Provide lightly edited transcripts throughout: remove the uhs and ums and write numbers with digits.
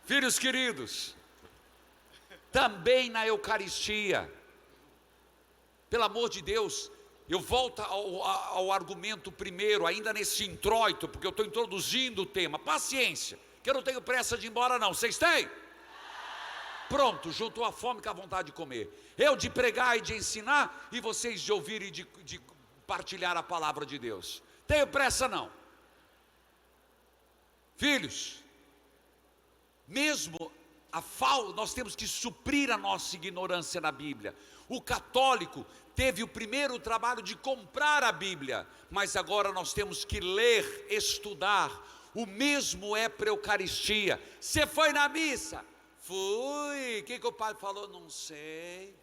Filhos queridos, também na Eucaristia, pelo amor de Deus, eu volto ao argumento primeiro, ainda nesse introito, porque eu estou introduzindo o tema. Paciência, que eu não tenho pressa de ir embora não, vocês têm? Pronto, juntou a fome com a vontade de comer. Eu de pregar e de ensinar, e vocês de ouvir e de partilhar a palavra de Deus. Tenho pressa não. Filhos, mesmo nós temos que suprir a nossa ignorância na Bíblia. O católico teve o primeiro trabalho de comprar a Bíblia, mas agora nós temos que ler, estudar. O mesmo é para a Eucaristia. Você foi na missa? Fui. O que o padre falou? Não sei.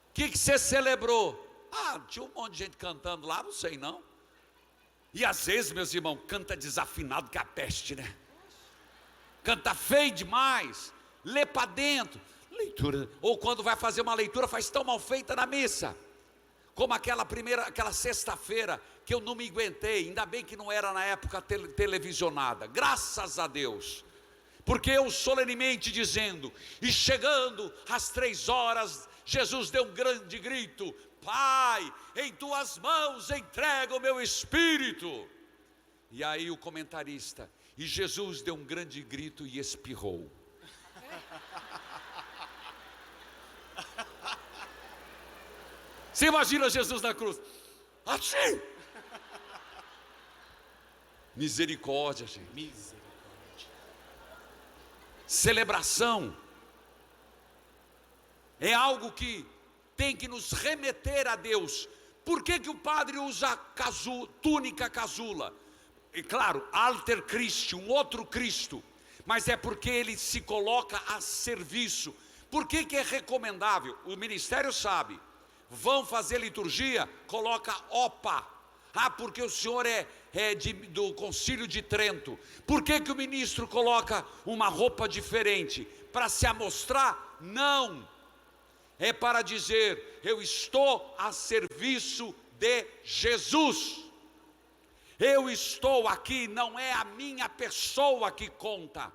O que você celebrou? Tinha um monte de gente cantando lá, não sei não. E às vezes, meus irmãos, canta desafinado que é a peste, né? Canta feio demais, lê para dentro, leitura. Ou quando vai fazer uma leitura, faz tão mal feita na missa. Como aquela sexta-feira, que eu não me aguentei, ainda bem que não era na época televisionada, graças a Deus. Porque eu solenemente dizendo, e chegando às 3 horas, Jesus deu um grande grito: Pai, em tuas mãos entrego o meu espírito. E aí o comentarista: e Jesus deu um grande grito e espirrou. Você imagina Jesus na cruz, assim. Misericórdia, gente. Misericórdia. Celebração é algo que tem que nos remeter a Deus. Por que o padre usa túnica casula? E claro, alter Christi, um outro Cristo, mas é porque ele se coloca a serviço. Por que é recomendável? O ministério sabe. Vão fazer liturgia, coloca opa. Porque o senhor é do Concílio de Trento. Por que o ministro coloca uma roupa diferente? Para se amostrar? Não. É para dizer: eu estou a serviço de Jesus. Eu estou aqui, não é a minha pessoa que conta,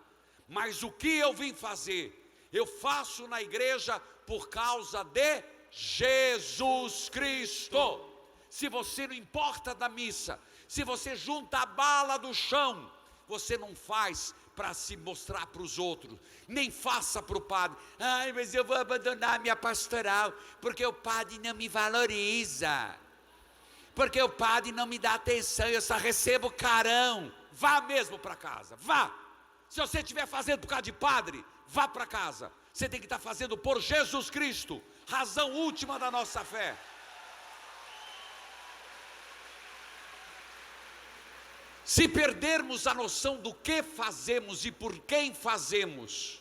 mas o que eu vim fazer, eu faço na igreja por causa de Jesus Cristo. Se você não importa da missa, se você junta a bala do chão, você não faz para se mostrar para os outros, nem faça para o padre. Mas eu vou abandonar minha pastoral, porque o padre não me valoriza, porque o padre não me dá atenção, eu só recebo carão. Vá mesmo para casa, vá. Se você estiver fazendo por causa de padre, vá para casa. Você tem que estar fazendo por Jesus Cristo, razão última da nossa fé. Se perdermos a noção do que fazemos e por quem fazemos,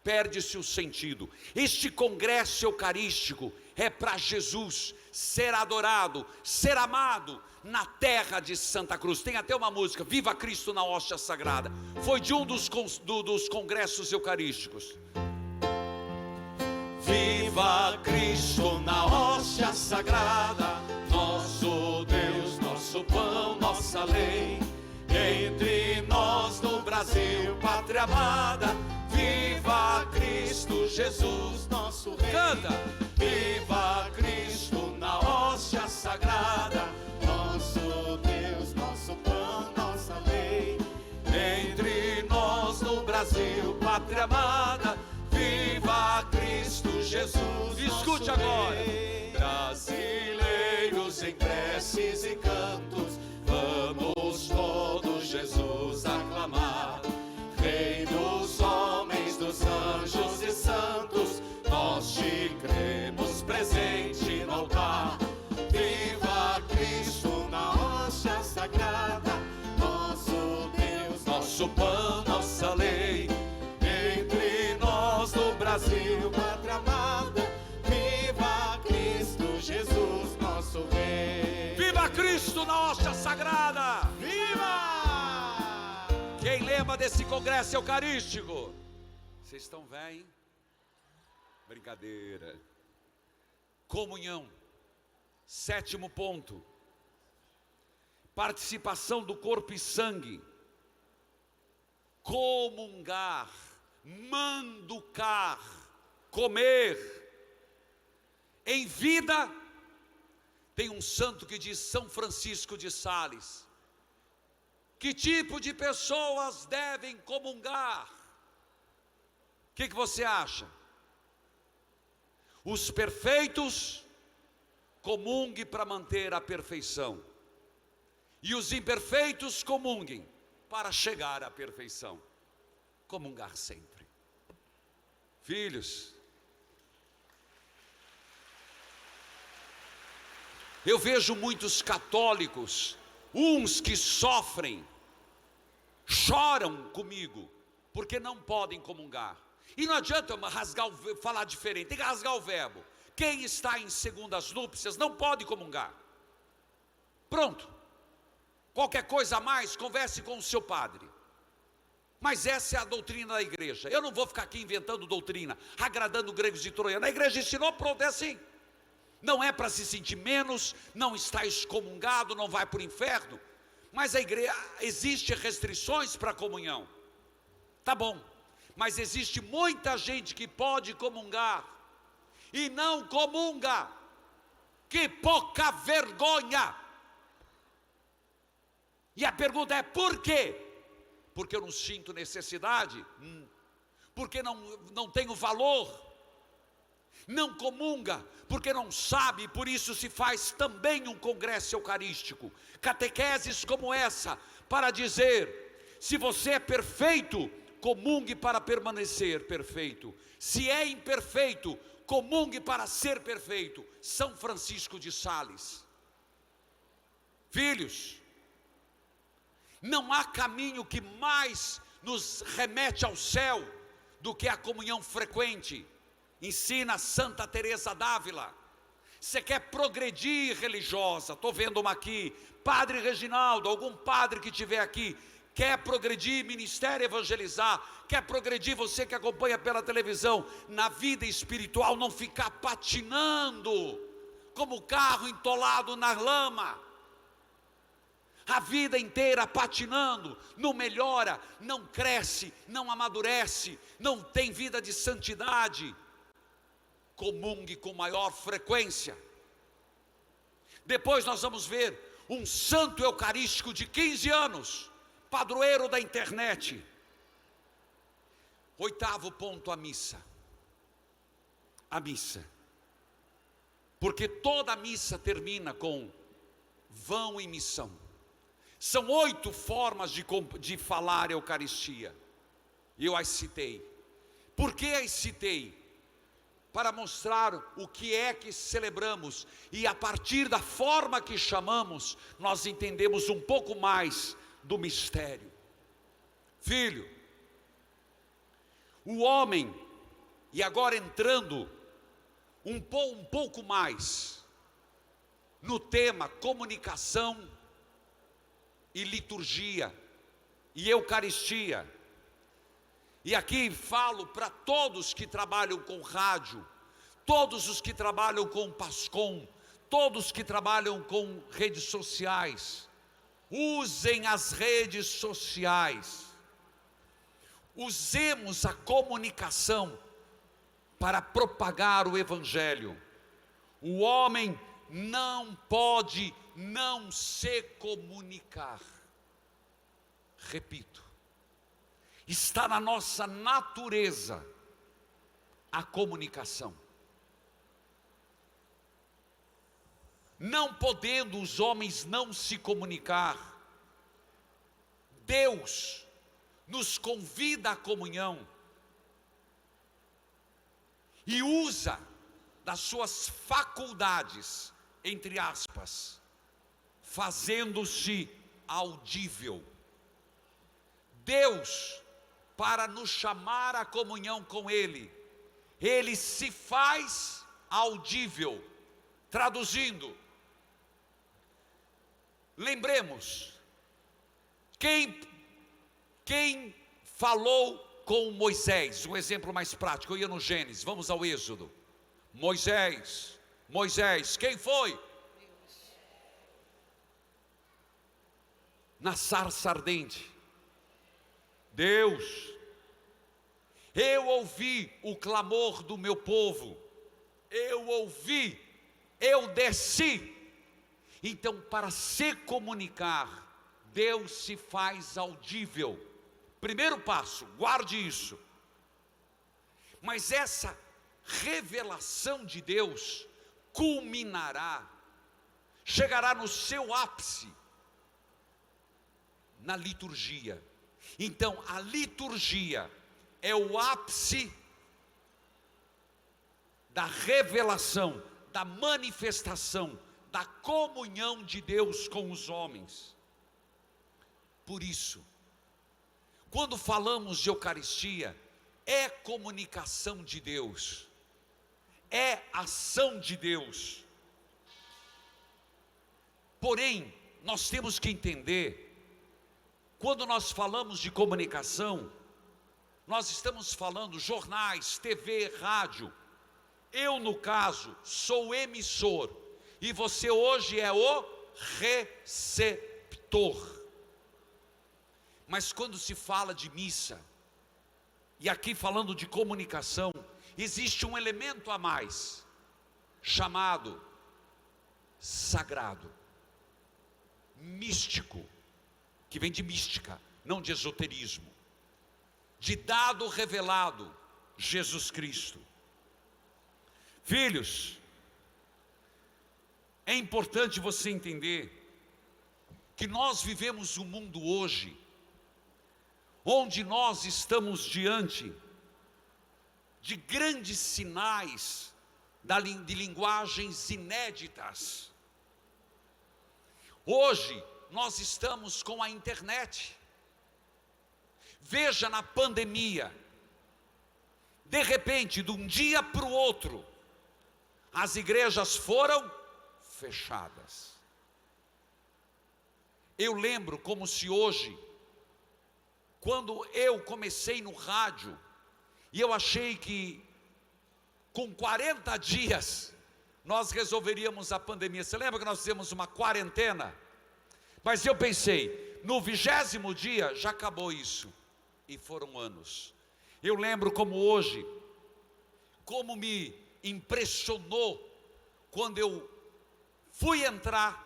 perde-se o sentido. Este congresso eucarístico é para Jesus ser adorado, ser amado na terra de Santa Cruz. Tem até uma música, Viva Cristo na hóstia sagrada. Foi de um dos congressos eucarísticos. Viva Cristo na hóstia sagrada, nosso Deus, nosso pão, nossa lei. Entre nós no Brasil, pátria amada, viva Cristo Jesus, nosso Rei. Canta! Viva Cristo na hóstia sagrada, nosso Deus, nosso pão, nossa lei. Entre nós no Brasil, pátria amada, viva Cristo Jesus. Escute agora. Brasileiros em preces e cantos, vamos todos Jesus aclamar. Rei dos homens, dos anjos e santos, nós te cremos presente no altar. Viva Cristo na hóstia sagrada, nosso Deus, nosso pão, nossa lei. Entre nós no Brasil, pátria amada, viva Cristo Jesus, nosso Rei. Viva Cristo na hóstia sagrada! Viva! Quem lembra desse congresso eucarístico? Vocês estão velhos, hein? Brincadeira. Comunhão. 7º ponto. participação do corpo e sangue, comungar, manducar, comer. Em vida, tem um santo que diz, São Francisco de Sales, que tipo de pessoas devem comungar? O que você acha? Os perfeitos, comungue para manter a perfeição. E os imperfeitos, comunguem para chegar à perfeição. Comungar sempre. Filhos, eu vejo muitos católicos, uns que sofrem, choram comigo, porque não podem comungar. E não adianta eu falar diferente, tem que rasgar o verbo. Quem está em segundas núpcias não pode comungar. Pronto. Qualquer coisa a mais, converse com o seu padre. Mas essa é a doutrina da igreja. Eu não vou ficar aqui inventando doutrina, agradando gregos e troianos. A igreja ensinou, pronto, é assim. Não é para se sentir menos, não está excomungado, não vai para o inferno. Mas a igreja, existe restrições para a comunhão. Tá bom, mas existe muita gente que pode comungar e não comunga. Que pouca vergonha! E a pergunta é, por quê? Porque eu não sinto necessidade? Porque não tenho valor? Não comunga, porque não sabe, por isso se faz também um congresso eucarístico, catequeses como essa, para dizer, se você é perfeito, comungue para permanecer perfeito. Se é imperfeito, comungue para ser perfeito. São Francisco de Sales. Filhos, não há caminho que mais nos remete ao céu do que a comunhão frequente. Ensina Santa Teresa d'Ávila. Você quer progredir religiosa? Estou vendo uma aqui. Padre Reginaldo, algum padre que estiver aqui, quer progredir, ministério evangelizar, quer progredir, você que acompanha pela televisão, na vida espiritual, não ficar patinando, como carro entolado na lama, a vida inteira patinando, não melhora, não cresce, não amadurece, não tem vida de santidade. Comungue com maior frequência. Depois nós vamos ver um santo eucarístico de 15 anos, padroeiro da internet. 8º ponto, a missa. A missa. Porque toda a missa termina com vão em missão. São 8 formas de falar a Eucaristia. E eu as citei. Por que as citei? Para mostrar o que é que celebramos. E a partir da forma que chamamos, nós entendemos um pouco mais do mistério. Filho, o homem, e agora entrando um pouco mais no tema comunicação e liturgia e Eucaristia. E aqui falo para todos que trabalham com rádio, todos os que trabalham com Pascom, todos que trabalham com redes sociais. Usem as redes sociais. Usemos a comunicação para propagar o Evangelho. O homem não pode não se comunicar. Repito, está na nossa natureza a comunicação. Não podendo os homens não se comunicar, Deus nos convida à comunhão e usa das suas faculdades, entre aspas, fazendo-se audível. Deus, para nos chamar à comunhão com Ele, Ele se faz audível. Traduzindo, lembremos, quem falou com Moisés, um exemplo mais prático, eu ia no Gênesis, vamos ao Êxodo. Moisés, quem foi? na sarça ardente: Deus, eu ouvi o clamor do meu povo, eu ouvi, eu desci. Então, para se comunicar, Deus se faz audível. Primeiro passo, guarde isso. Mas essa revelação de Deus culminará, chegará no seu ápice na liturgia. Então, a liturgia é o ápice da revelação, da manifestação, da comunhão de Deus com os homens. Por isso, quando falamos de Eucaristia, é comunicação de Deus, é ação de Deus. Porém, nós temos que entender, quando nós falamos de comunicação, nós estamos falando jornais, TV, rádio. Eu, no caso, sou o emissor, e você hoje é o receptor. Mas quando se fala de missa, e aqui falando de comunicação, existe um elemento a mais, chamado sagrado, místico, que vem de mística, não de esoterismo, de dado revelado, Jesus Cristo. Filhos, é importante você entender que nós vivemos um mundo hoje, onde nós estamos diante de grandes sinais de linguagens inéditas. Hoje nós estamos com a internet. Veja na pandemia, de repente, de um dia para o outro, as igrejas foram fechadas. Eu lembro como se hoje, quando eu comecei no rádio, e eu achei que com 40 dias nós resolveríamos a pandemia. Você lembra que nós fizemos uma quarentena? Mas eu pensei, no 20º dia já acabou isso. E foram anos. Eu lembro como hoje, como me impressionou quando eu fui entrar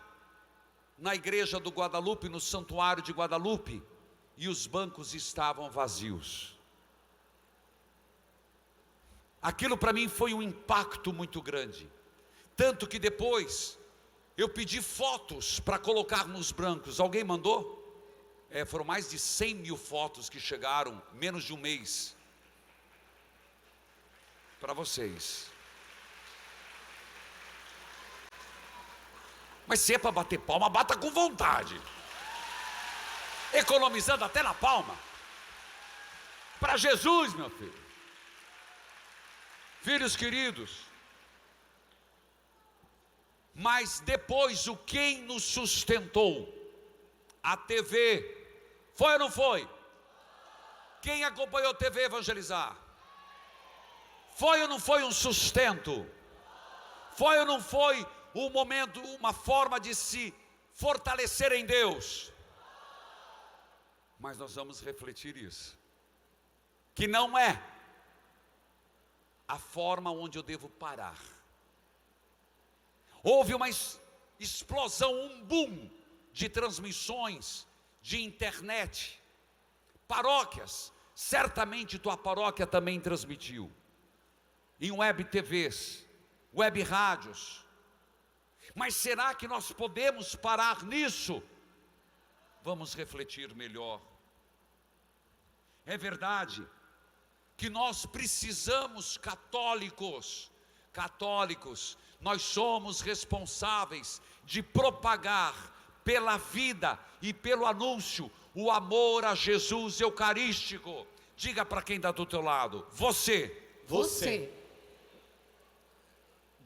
na igreja do Guadalupe, no santuário de Guadalupe, e os bancos estavam vazios. Aquilo para mim foi um impacto muito grande, tanto que depois eu pedi fotos para colocar nos bancos. Alguém mandou? Foram mais de 100 mil fotos que chegaram, menos de um mês, para vocês. Mas se é para bater palma, bata com vontade, economizando até na palma, para Jesus, meu filho. Filhos queridos, mas depois quem nos sustentou? A TV. Foi ou não foi? Quem acompanhou a TV evangelizar? Foi ou não foi um sustento? Foi ou não foi um momento, uma forma de se fortalecer em Deus? Mas nós vamos refletir isso, que não é a forma onde eu devo parar. Houve uma explosão, um boom de transmissões de internet, paróquias, certamente tua paróquia também transmitiu, em web TVs, web rádios. Mas será que nós podemos parar nisso? Vamos refletir melhor. É verdade que nós precisamos, católicos, nós somos responsáveis de propagar pela vida e pelo anúncio o amor a Jesus eucarístico. Diga para quem está do teu lado: você.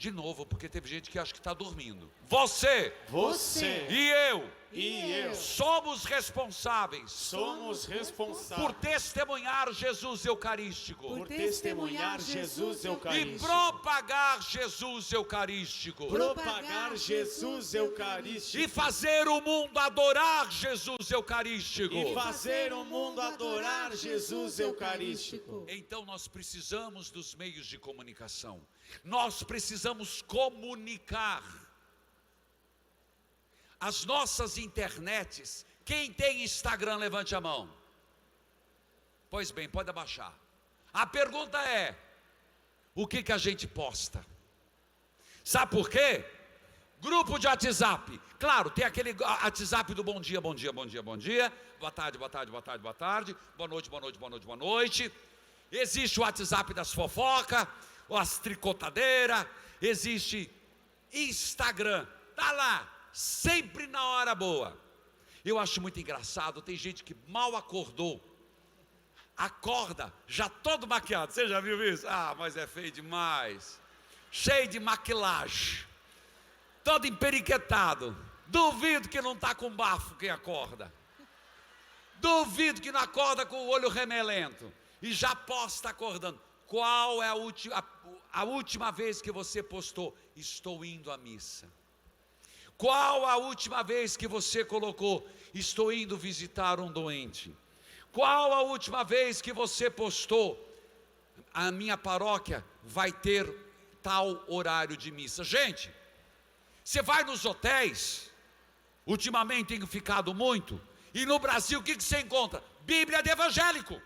De novo, porque teve gente que acha que está dormindo. Você e eu somos responsáveis por testemunhar Jesus Eucarístico. E propagar Jesus Eucarístico. E fazer o mundo adorar Jesus Eucarístico. Então nós precisamos dos meios de comunicação. Nós precisamos comunicar. As nossas internets. Quem tem Instagram, levante a mão. Pois bem, pode abaixar. A pergunta é: o que a gente posta? Sabe por quê? Grupo de WhatsApp. Claro, tem aquele WhatsApp do bom dia, bom dia, bom dia, bom dia. Boa tarde, boa tarde, boa tarde, boa tarde. Boa noite, boa noite, boa noite, boa noite. Existe o WhatsApp das fofocas, as tricotadeiras. Existe Instagram. Tá lá, sempre na hora boa. Eu acho muito engraçado, tem gente que mal acordou, acorda já todo maquiado. Você já viu isso? Ah, mas é feio demais. Cheio de maquilagem, todo emperiquetado. Duvido que não está com bafo quem acorda. Duvido que não acorda com o olho remelento. E já posta acordando. Qual é a última vez que você postou? Estou indo à missa. Qual a última vez que você colocou? Estou indo visitar um doente. Qual a última vez que você postou? A minha paróquia vai ter tal horário de missa. Gente, você vai nos hotéis, ultimamente tem ficado muito, e no Brasil o que você encontra? Bíblia de evangélico.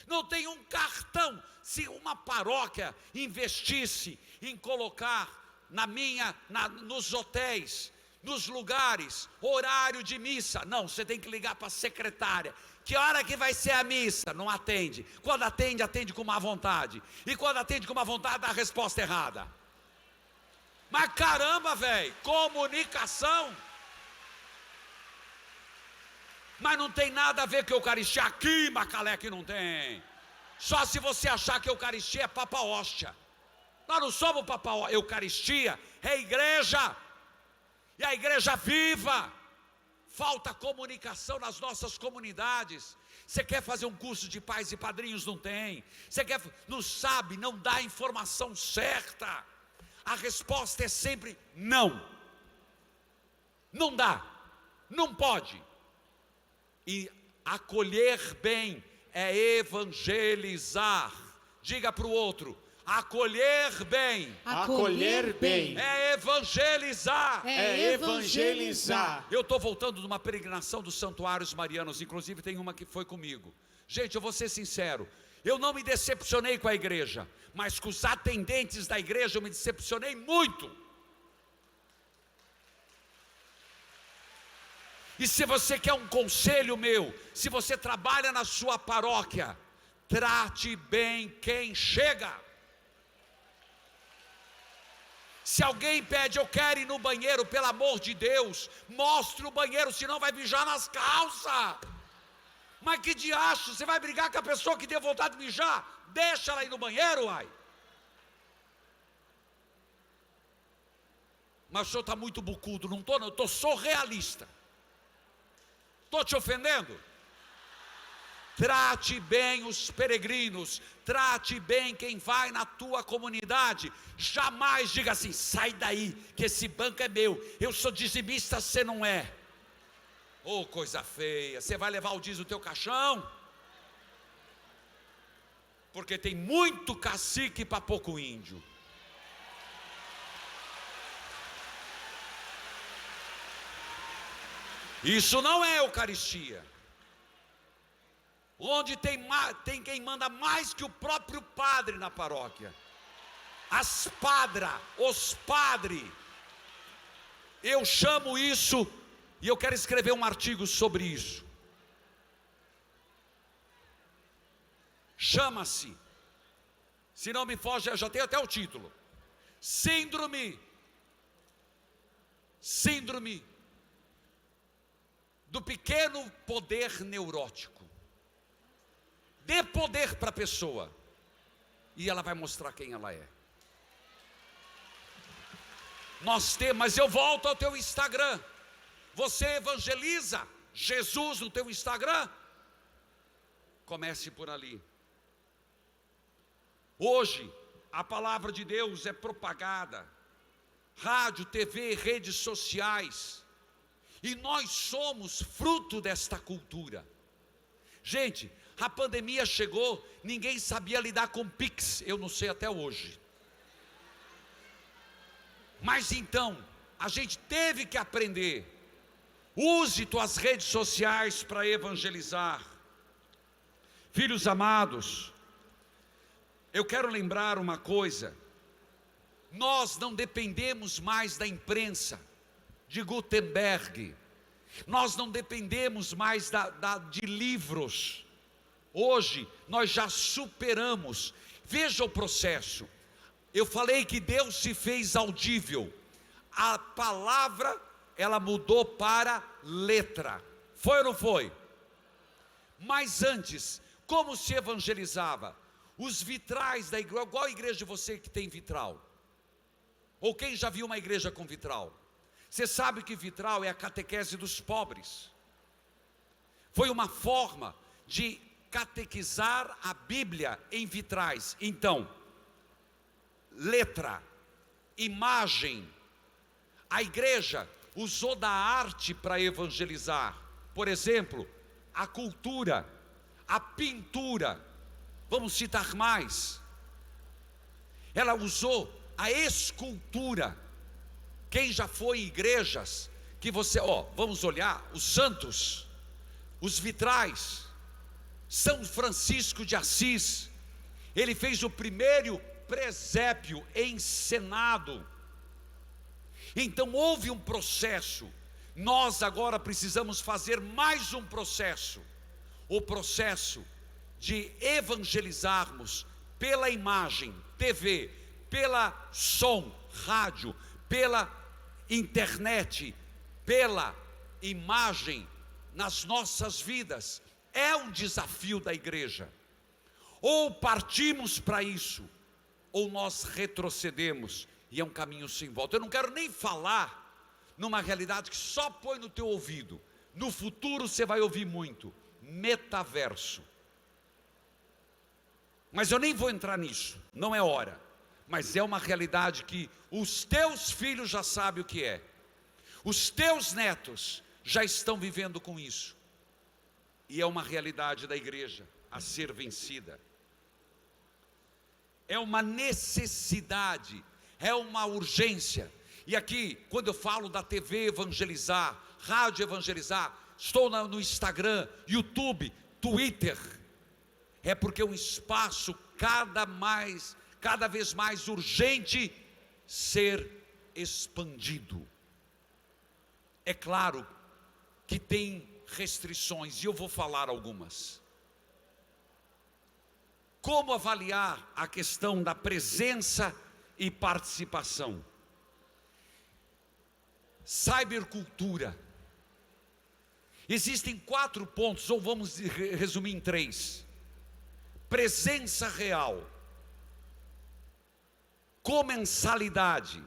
Não tem um cartão. Se uma paróquia investisse em colocar nos hotéis, nos lugares, horário de missa. Não, você tem que ligar para a secretária. Que hora que vai ser a missa? Não atende. Quando atende, atende com má vontade. E quando atende com má vontade, dá a resposta errada. Mas caramba, velho, comunicação. Mas não tem nada a ver com Eucaristia. Aqui, Macalé, que não tem. Só se você achar que Eucaristia é Papa Hóstia. Nós não somos Papa Hóstia. Eucaristia é igreja. E a igreja viva. Falta comunicação nas nossas comunidades. Você quer fazer um curso de pais e padrinhos? Não tem. Você quer, não sabe, não dá a informação certa. A resposta é sempre não. Não dá. Não pode. E acolher bem é evangelizar. Diga para o outro: acolher bem. Acolher bem é evangelizar. É evangelizar. Eu estou voltando de uma peregrinação dos santuários marianos. Inclusive tem uma que foi comigo. Gente, eu vou ser sincero, eu não me decepcionei com a igreja, mas com os atendentes da igreja eu me decepcionei muito. E se você quer um conselho meu, se você trabalha na sua paróquia, trate bem quem chega. Se alguém pede: eu quero ir no banheiro, pelo amor de Deus, mostre o banheiro, senão vai mijar nas calças. Mas que diacho, você vai brigar com a pessoa que deu vontade de mijar? Deixa ela ir no banheiro, uai. Mas o senhor está muito bucudo. Não estou, não, eu sou realista. Estou te ofendendo? Trate bem os peregrinos, trate bem quem vai na tua comunidade. Jamais diga assim: sai daí, que esse banco é meu, eu sou dizimista, você não é. Oh, coisa feia. Você vai levar o dízimo do teu caixão? Porque tem muito cacique para pouco índio. Isso não é Eucaristia. Onde tem quem manda mais que o próprio padre na paróquia. As padras, os padres. Eu chamo isso, e eu quero escrever um artigo sobre isso. Chama-se, se não me foge, eu já tenho até o título: Síndrome do pequeno poder neurótico. Dê poder para a pessoa, e ela vai mostrar quem ela é. mas eu volto ao teu Instagram. Você evangeliza Jesus no teu Instagram? Comece por ali. Hoje, a palavra de Deus é propagada, rádio, TV, redes sociais, e nós somos fruto desta cultura. Gente, a pandemia chegou, ninguém sabia lidar com Pix, eu não sei até hoje. Mas então, a gente teve que aprender. Use tuas redes sociais para evangelizar. Filhos amados, eu quero lembrar uma coisa: nós não dependemos mais da imprensa, de Gutenberg, nós não dependemos mais de livros. Hoje nós já superamos. Veja o processo. Eu falei que Deus se fez audível. A palavra, ela mudou para letra. Foi ou não foi? Mas antes, como se evangelizava? Os vitrais da igreja. Qual igreja de você que tem vitral? Ou quem já viu uma igreja com vitral? Você sabe que vitral é a catequese dos pobres. Foi uma forma de catequizar a Bíblia em vitrais. Então, letra, imagem. A igreja usou da arte para evangelizar. Por exemplo, a cultura, a pintura. Vamos citar mais. Ela usou a escultura. Quem já foi em igrejas que você, vamos olhar os santos, os vitrais. São Francisco de Assis, ele fez o primeiro presépio encenado. Então houve um processo. Nós agora precisamos fazer mais um processo. O processo de evangelizarmos pela imagem, TV, pela som, rádio, pela internet, pela imagem nas nossas vidas. É um desafio da igreja. Ou partimos para isso, ou nós retrocedemos, e é um caminho sem volta. Eu não quero nem falar numa realidade que só põe no teu ouvido. No futuro você vai ouvir muito: metaverso. Mas eu nem vou entrar nisso, não é hora. Mas é uma realidade que os teus filhos já sabem o que é. Os teus netos já estão vivendo com isso. E é uma realidade da igreja a ser vencida. É uma necessidade, é uma urgência. E aqui, quando eu falo da TV evangelizar, rádio evangelizar, estou no Instagram, YouTube, Twitter, é porque é um espaço cada vez mais urgente ser expandido. É claro que tem restrições, e eu vou falar algumas. Como avaliar a questão da presença e participação? Cybercultura. Existem 4 pontos, ou vamos resumir em 3. Presença real, comensalidade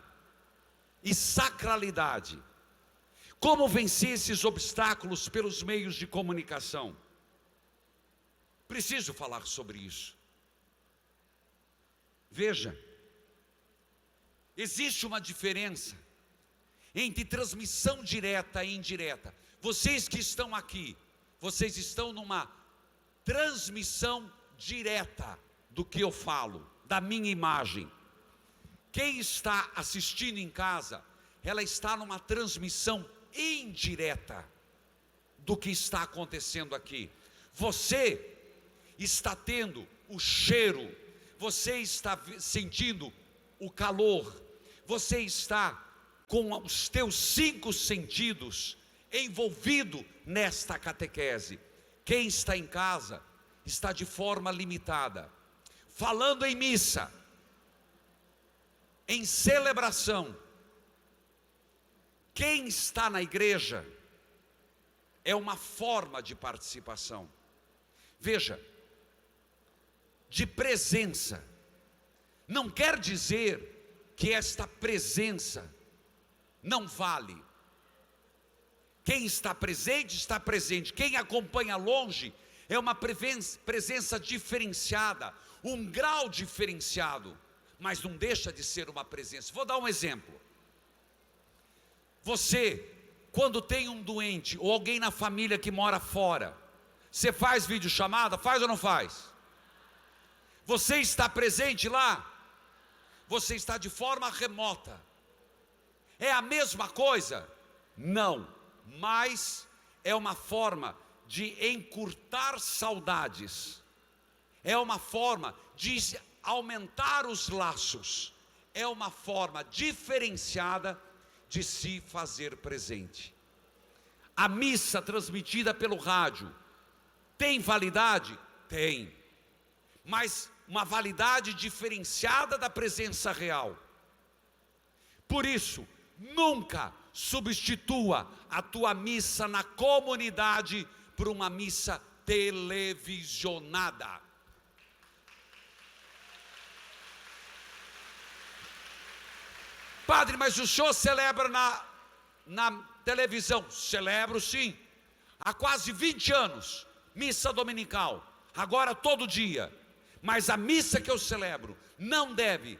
e sacralidade. Como vencer esses obstáculos pelos meios de comunicação? Preciso falar sobre isso. Veja, existe uma diferença entre transmissão direta e indireta. Vocês que estão aqui, vocês estão numa transmissão direta do que eu falo, da minha imagem. Quem está assistindo em casa, ela está numa transmissão indireta do que está acontecendo aqui. Você está tendo o cheiro, você está sentindo o calor, você está com os teus 5 sentidos envolvido nesta catequese. Quem está em casa está de forma limitada, falando em missa, em celebração. Quem está na igreja é uma forma de participação. Veja, de presença, não quer dizer que esta presença não vale. Quem está presente, está presente. Quem acompanha longe é uma presença diferenciada, um grau diferenciado, mas não deixa de ser uma presença. Vou dar um exemplo. Você, quando tem um doente ou alguém na família que mora fora, você faz videochamada? Faz ou não faz? Você está presente lá? Você está de forma remota. É a mesma coisa? Não, mas é uma forma de encurtar saudades. É uma forma de aumentar os laços. É uma forma diferenciada de se fazer presente. A missa transmitida pelo rádio tem validade? Tem. Mas uma validade diferenciada da presença real. Por isso, nunca substitua a tua missa na comunidade por uma missa televisionada. Padre, mas o senhor celebra na televisão? Celebro sim, há quase 20 anos, missa dominical, agora todo dia. Mas a missa que eu celebro não deve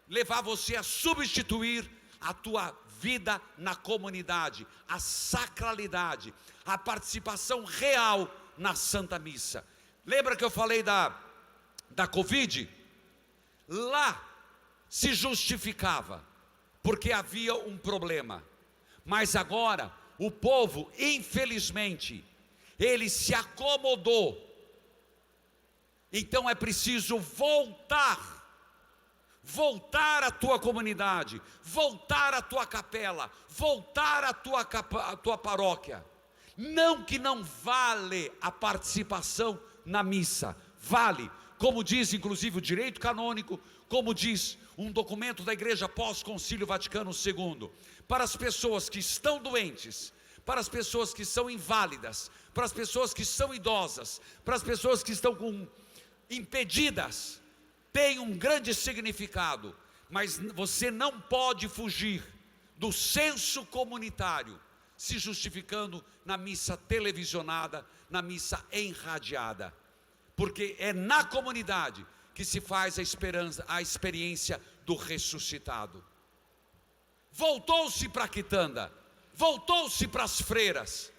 levar você a substituir a tua vida na comunidade, a sacralidade, a participação real na Santa Missa. Lembra que eu falei da Covid? Lá se justificava, porque havia um problema. Mas agora, o povo, infelizmente, ele se acomodou. Então é preciso voltar à tua comunidade, voltar à tua capela, voltar à tua paróquia. Não que não vale a participação na missa, vale, como diz inclusive o direito canônico, como diz um documento da Igreja pós-Concílio Vaticano II, para as pessoas que estão doentes, para as pessoas que são inválidas, para as pessoas que são idosas, para as pessoas que estão impedidas, tem um grande significado, mas você não pode fugir do senso comunitário, se justificando na missa televisionada, na missa enradiada, porque é na comunidade que se faz a experiência do ressuscitado. Voltou-se para a quitanda, voltou-se para as freiras,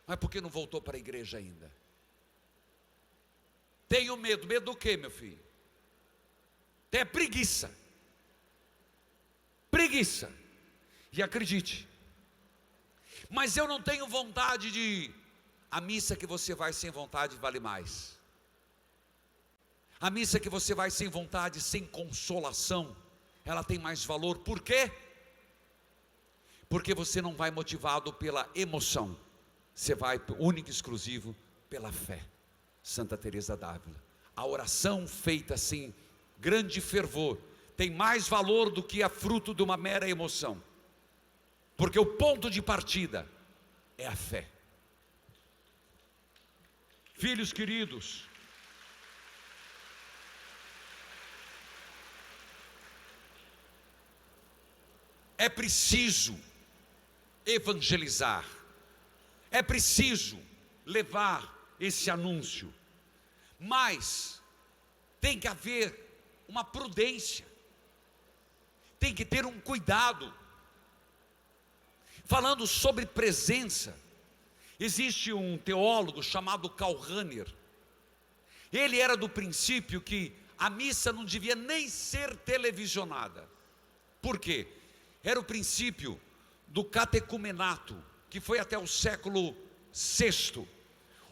mas por que não voltou para a igreja ainda? Tenho medo. Medo do quê, meu filho? É preguiça. Preguiça. E acredite, mas eu não tenho vontade de... A missa que você vai sem vontade vale mais. A missa que você vai sem vontade, sem consolação, ela tem mais valor. Por quê? Porque você não vai motivado pela emoção, você vai único e exclusivo pela fé. Santa Teresa d'Ávila, a oração feita sem grande fervor tem mais valor do que a fruto de uma mera emoção, porque o ponto de partida é a fé. Filhos queridos, é preciso evangelizar, é preciso levar esse anúncio, mas tem que haver uma prudência, tem que ter um cuidado. Falando sobre presença, existe um teólogo chamado Karl Rahner. Ele era do princípio que a missa não devia nem ser televisionada. Por quê? Era o princípio do catecumenato, que foi até o século VI,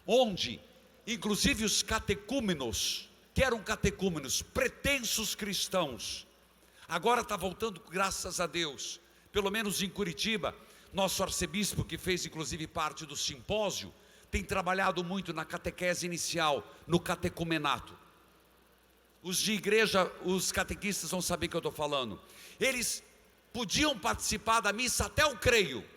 onde inclusive os catecúmenos, que eram catecúmenos, pretensos cristãos, agora está voltando, graças a Deus, pelo menos em Curitiba, nosso arcebispo, que fez inclusive parte do simpósio, tem trabalhado muito na catequese inicial, no catecumenato. Os de igreja, os catequistas vão saber o que eu estou falando. Eles podiam participar da missa até o creio.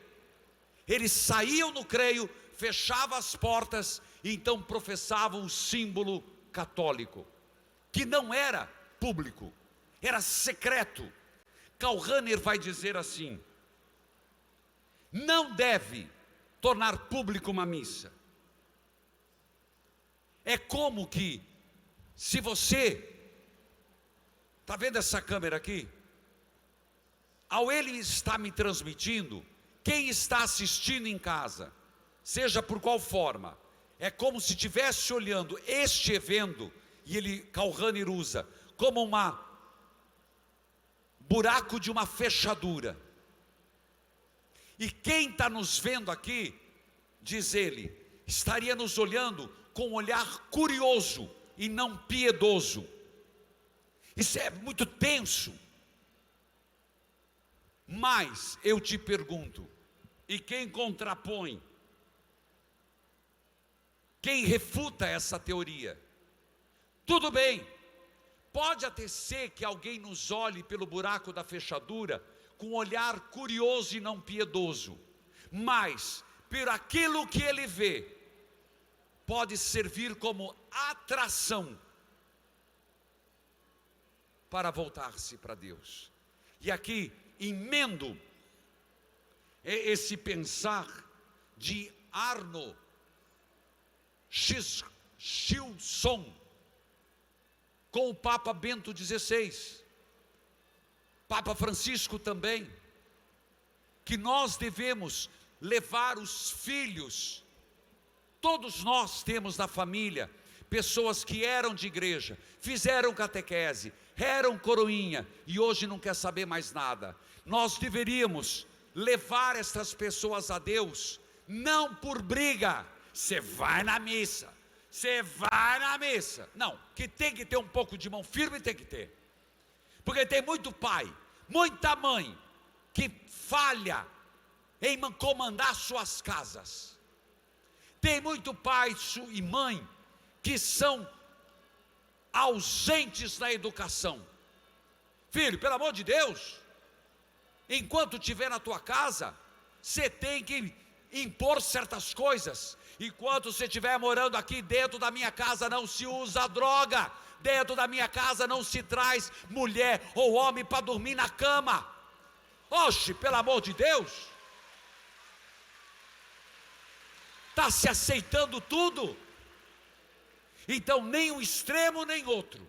Eles saíam no creio, fechavam as portas e então professavam o símbolo católico, que não era público, era secreto. Karl Rahner vai dizer assim: não deve tornar público uma missa. É como que, se você, está vendo essa câmera aqui? Ao ele estar me transmitindo, quem está assistindo em casa, seja por qual forma, é como se estivesse olhando este evento, e ele, Kauhani usa, como buraco de uma fechadura. E quem está nos vendo aqui, diz ele, estaria nos olhando com um olhar curioso e não piedoso. Isso é muito tenso. Mas eu te pergunto, e quem contrapõe? Quem refuta essa teoria? Tudo bem, pode até ser que alguém nos olhe pelo buraco da fechadura com um olhar curioso e não piedoso, mas por aquilo que ele vê, pode servir como atração para voltar-se para Deus. E aqui emendo esse pensar de Arno Skilsson com o Papa Bento XVI, Papa Francisco também, que nós devemos levar os filhos. Todos nós temos na família pessoas que eram de igreja, fizeram catequese, eram coroinha e hoje não quer saber mais nada. Nós deveríamos levar essas pessoas a Deus, não por briga. Você vai na missa, você vai na missa. Não, que tem que ter um pouco de mão firme, tem que ter. Porque tem muito pai, muita mãe que falha em comandar suas casas. Tem muito pai e mãe que são ausentes na educação. Filho, pelo amor de Deus, enquanto estiver na tua casa, você tem que impor certas coisas. Enquanto você estiver morando aqui dentro da minha casa, não se usa droga. Dentro da minha casa não se traz mulher ou homem para dormir na cama. Oxe, pelo amor de Deus. Está se aceitando tudo. Então nem um extremo nem outro.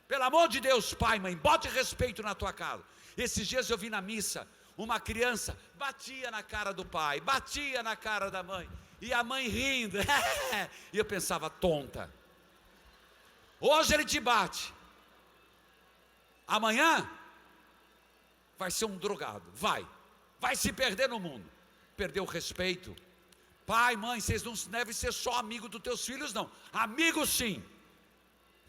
Pelo amor de Deus, pai, mãe, bote respeito na tua casa. Esses dias eu vi na missa uma criança batia na cara do pai, batia na cara da mãe, e a mãe rindo. E eu pensava, tonta. Hoje ele te bate, amanhã vai ser um drogado, vai se perder no mundo. Perdeu o respeito. Pai, mãe, vocês não devem ser só amigos dos teus filhos, não. Amigos sim,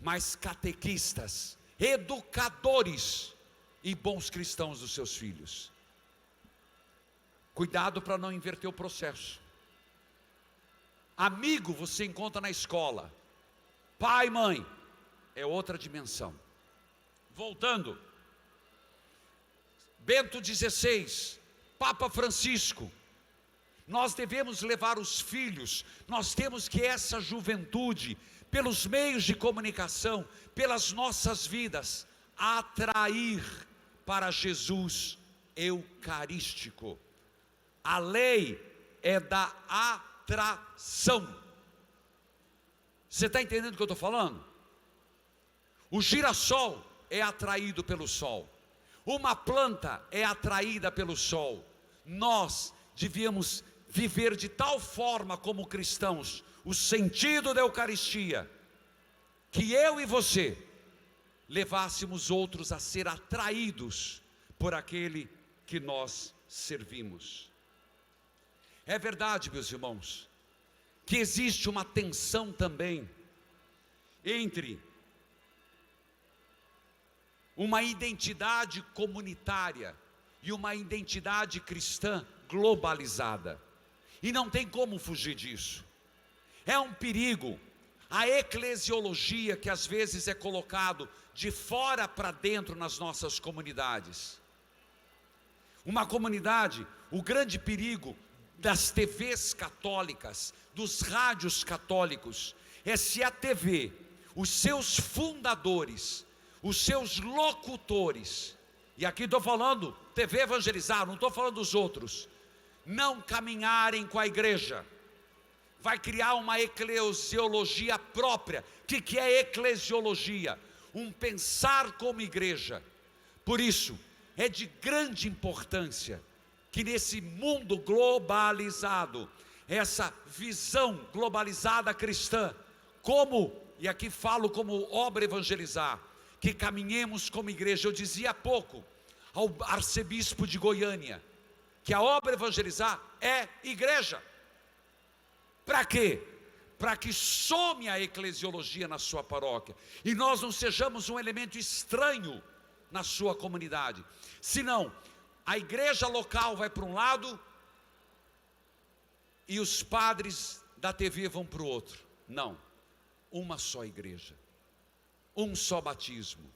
mas catequistas, educadores e bons cristãos dos seus filhos. Cuidado para não inverter o processo. Amigo você encontra na escola, pai, mãe, é outra dimensão. Voltando, Bento XVI, Papa Francisco, nós devemos levar os filhos, nós temos que essa juventude, pelos meios de comunicação, pelas nossas vidas, atrair para Jesus eucarístico. A lei é da atração. Você está entendendo o que eu estou falando? O girassol é atraído pelo sol, uma planta é atraída pelo sol. Nós devíamos viver de tal forma como cristãos, o sentido da Eucaristia, que eu e você levássemos outros a ser atraídos por aquele que nós servimos. É verdade, meus irmãos, que existe uma tensão também entre uma identidade comunitária e uma identidade cristã globalizada. E não tem como fugir disso. É um perigo. A eclesiologia que às vezes é colocado de fora para dentro nas nossas comunidades. Uma comunidade, o grande perigo das TVs católicas, dos rádios católicos, é se a TV, os seus fundadores, os seus locutores, e aqui estou falando TV evangelizar, não estou falando dos outros, não caminharem com a igreja. Vai criar uma eclesiologia própria. O que é eclesiologia? Um pensar como igreja. Por isso, é de grande importância que nesse mundo globalizado, essa visão globalizada cristã, e aqui falo como obra evangelizar, que caminhemos como igreja. Eu dizia há pouco ao arcebispo de Goiânia, que a obra evangelizar é igreja. Para quê? Para que some a eclesiologia na sua paróquia, e nós não sejamos um elemento estranho na sua comunidade. Senão, a igreja local vai para um lado, e os padres da TV vão para o outro. Não, uma só igreja, um só batismo,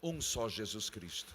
um só Jesus Cristo.